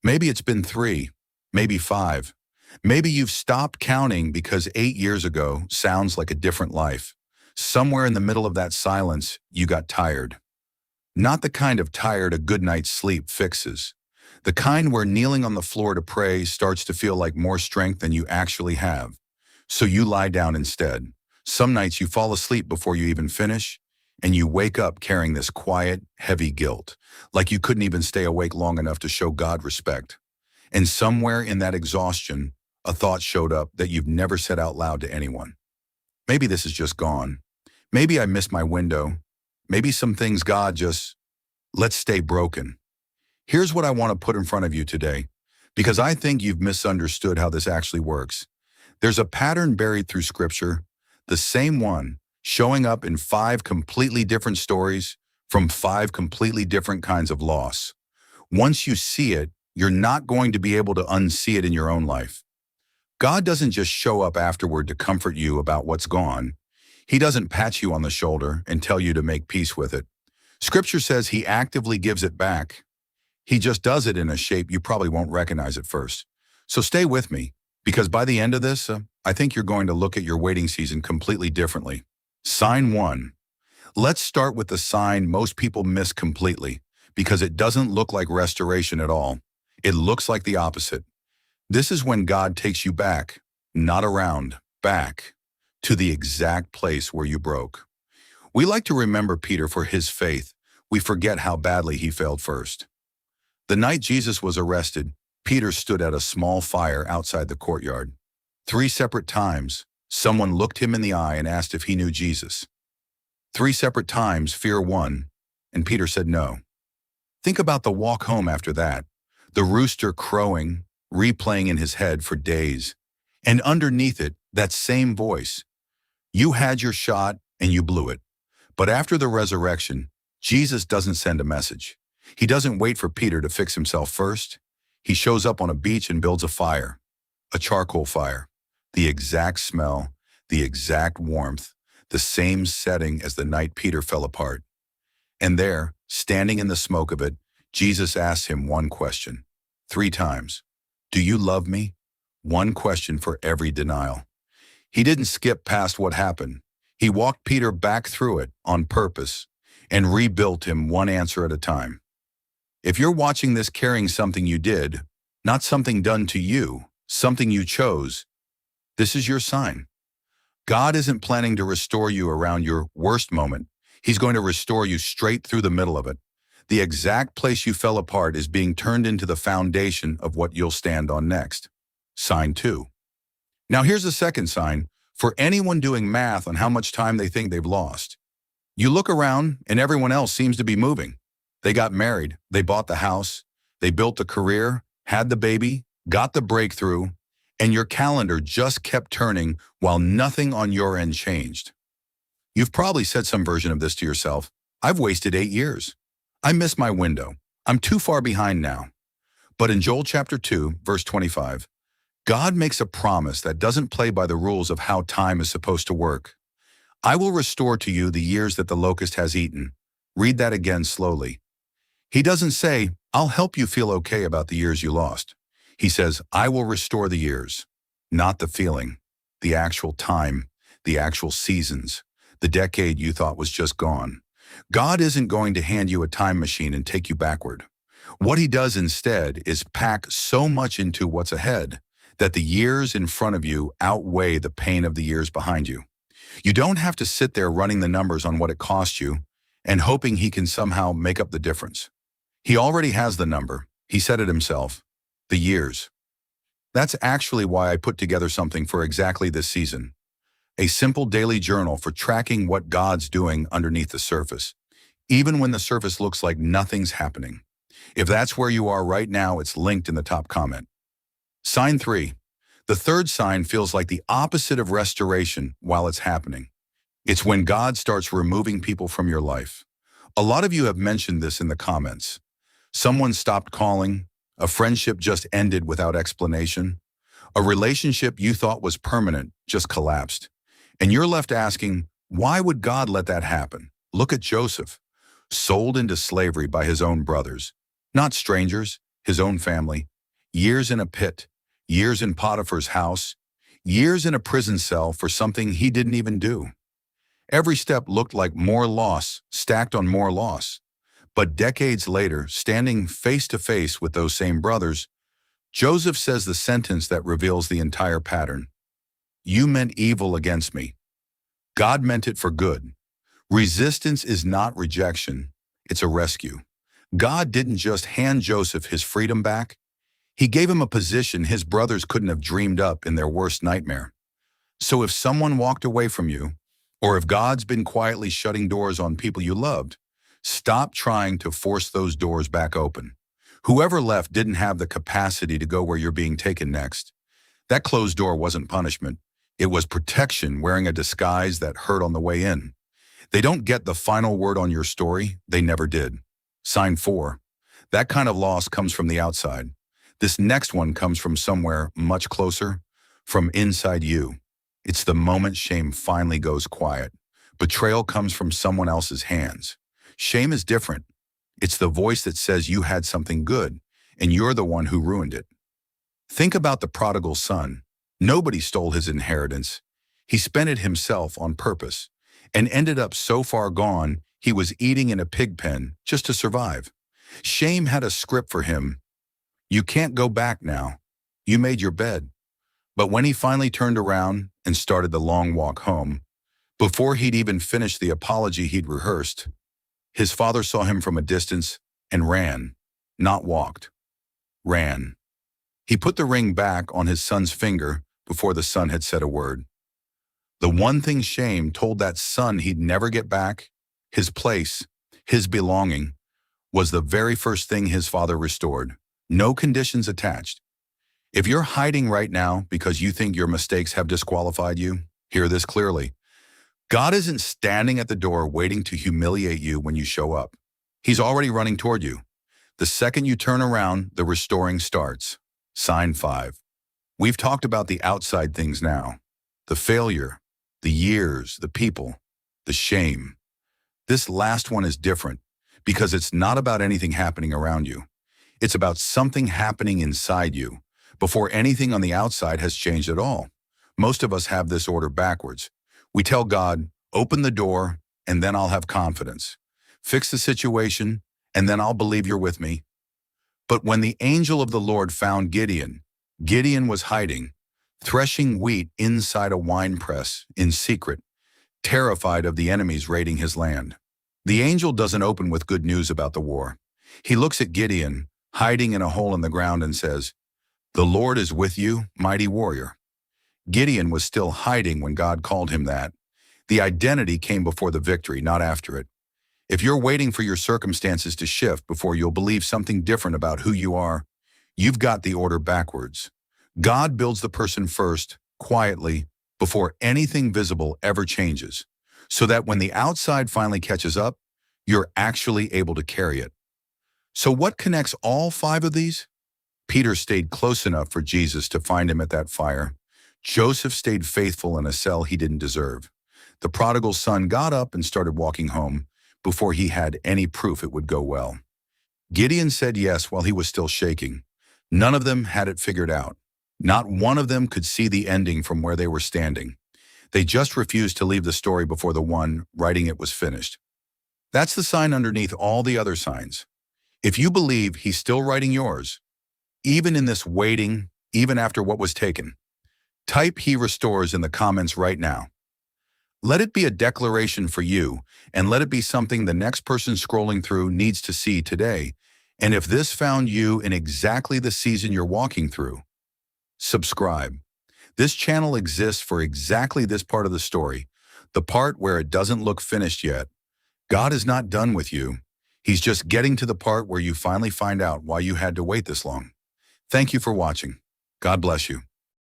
Maybe it's been 3, maybe 5. Maybe you've stopped counting because 8 years ago sounds like a different life. Somewhere in the middle of that silence, you got tired. Not the kind of tired a good night's sleep fixes. The kind where kneeling on the floor to pray starts to feel like more strength than you actually have. So you lie down instead. Some nights you fall asleep before you even finish, and you wake up carrying this quiet, heavy guilt, like you couldn't even stay awake long enough to show God respect. And somewhere in that exhaustion, a thought showed up that you've never said out loud to anyone. Maybe this is just gone. Maybe I missed my window. Maybe some things God just lets stay broken. Here's what I want to put in front of you today, because I think you've misunderstood how this actually works. There's a pattern buried through Scripture, the same one, showing up in 5 completely different stories from 5 completely different kinds of loss. Once you see it, you're not going to be able to unsee it in your own life. God doesn't just show up afterward to comfort you about what's gone. He doesn't pat you on the shoulder and tell you to make peace with it. Scripture says he actively gives it back. He just does it in a shape you probably won't recognize at first. So stay with me, because by the end of this, I think you're going to look at your waiting season completely differently. Sign 1. Let's start with the sign most people miss completely, because it doesn't look like restoration at all. It looks like the opposite. This is when God takes you back, not around, back, to the exact place where you broke. We like to remember Peter for his faith. We forget how badly he failed first. The night Jesus was arrested, Peter stood at a small fire outside the courtyard. 3 separate times, someone looked him in the eye and asked if he knew Jesus. 3 separate times, fear won, and Peter said no. Think about the walk home after that. The rooster crowing, replaying in his head for days. And underneath it, that same voice. You had your shot and you blew it. But after the resurrection, Jesus doesn't send a message. He doesn't wait for Peter to fix himself first. He shows up on a beach and builds a fire, a charcoal fire. The exact smell, the exact warmth, the same setting as the night Peter fell apart. And there, standing in the smoke of it, Jesus asks him one question, 3 times. Do you love me? One question for every denial. He didn't skip past what happened. He walked Peter back through it on purpose and rebuilt him one answer at a time. If you're watching this carrying something you did, not something done to you, something you chose, this is your sign. God isn't planning to restore you around your worst moment. He's going to restore you straight through the middle of it. The exact place you fell apart is being turned into the foundation of what you'll stand on next. Sign 2. Now here's the second sign for anyone doing math on how much time they think they've lost. You look around and everyone else seems to be moving. They got married, they bought the house, they built a career, had the baby, got the breakthrough, and your calendar just kept turning while nothing on your end changed. You've probably said some version of this to yourself. I've wasted 8 years. I missed my window. I'm too far behind now. But in Joel chapter 2, verse 25, God makes a promise that doesn't play by the rules of how time is supposed to work. I will restore to you the years that the locust has eaten. Read that again slowly. He doesn't say, I'll help you feel okay about the years you lost. He says, I will restore the years, not the feeling, the actual time, the actual seasons, the decade you thought was just gone. God isn't going to hand you a time machine and take you backward. What he does instead is pack so much into what's ahead that the years in front of you outweigh the pain of the years behind you. You don't have to sit there running the numbers on what it cost you and hoping he can somehow make up the difference. He already has the number. He said it himself. The years. That's actually why I put together something for exactly this season. A simple daily journal for tracking what God's doing underneath the surface, even when the surface looks like nothing's happening. If that's where you are right now, it's linked in the top comment. Sign 3. The third sign feels like the opposite of restoration while it's happening. It's when God starts removing people from your life. A lot of you have mentioned this in the comments. Someone stopped calling. A friendship just ended without explanation. A relationship you thought was permanent just collapsed. And you're left asking, why would God let that happen? Look at Joseph, sold into slavery by his own brothers, not strangers, his own family. Years in a pit, years in Potiphar's house, years in a prison cell for something he didn't even do. Every step looked like more loss, stacked on more loss. But decades later, standing face to face with those same brothers, Joseph says the sentence that reveals the entire pattern. You meant evil against me. God meant it for good. Resistance is not rejection, it's a rescue. God didn't just hand Joseph his freedom back, he gave him a position his brothers couldn't have dreamed up in their worst nightmare. So if someone walked away from you, or if God's been quietly shutting doors on people you loved, stop trying to force those doors back open. Whoever left didn't have the capacity to go where you're being taken next. That closed door wasn't punishment. It was protection wearing a disguise that hurt on the way in. They don't get the final word on your story. They never did. Sign 4. That kind of loss comes from the outside. This next one comes from somewhere much closer, from inside you. It's the moment shame finally goes quiet. Betrayal comes from someone else's hands. Shame is different. It's the voice that says you had something good, and you're the one who ruined it. Think about the prodigal son. Nobody stole his inheritance. He spent it himself on purpose, and ended up so far gone he was eating in a pig pen just to survive. Shame had a script for him. You can't go back now. You made your bed. But when he finally turned around and started the long walk home, before he'd even finished the apology he'd rehearsed, his father saw him from a distance and ran, not walked. Ran. He put the ring back on his son's finger before the son had said a word. The one thing shame told that son he'd never get back, his place, his belonging, was the very first thing his father restored. No conditions attached. If you're hiding right now because you think your mistakes have disqualified you, hear this clearly. God isn't standing at the door waiting to humiliate you when you show up. He's already running toward you. The second you turn around, the restoring starts. Sign 5. We've talked about the outside things now. The failure, the years, the people, the shame. This last one is different because it's not about anything happening around you. It's about something happening inside you before anything on the outside has changed at all. Most of us have this order backwards. We tell God, open the door, and then I'll have confidence. Fix the situation, and then I'll believe you're with me. But when the angel of the Lord found Gideon, Gideon was hiding, threshing wheat inside a wine press in secret, terrified of the enemies raiding his land. The angel doesn't open with good news about the war. He looks at Gideon, hiding in a hole in the ground, and says, "The Lord is with you, mighty warrior." Gideon was still hiding when God called him that. The identity came before the victory, not after it. If you're waiting for your circumstances to shift before you'll believe something different about who you are, you've got the order backwards. God builds the person first, quietly, before anything visible ever changes, so that when the outside finally catches up, you're actually able to carry it. So what connects all 5 of these? Peter stayed close enough for Jesus to find him at that fire. Joseph stayed faithful in a cell he didn't deserve. The prodigal son got up and started walking home before he had any proof it would go well. Gideon said yes while he was still shaking. None of them had it figured out. Not one of them could see the ending from where they were standing. They just refused to leave the story before the one writing it was finished. That's the sign underneath all the other signs. If you believe he's still writing yours, even in this waiting, even after what was taken, type "He restores" in the comments right now. Let it be a declaration for you, and let it be something the next person scrolling through needs to see today. And if this found you in exactly the season you're walking through, subscribe. This channel exists for exactly this part of the story, the part where it doesn't look finished yet. God is not done with you. He's just getting to the part where you finally find out why you had to wait this long. Thank you for watching. God bless you.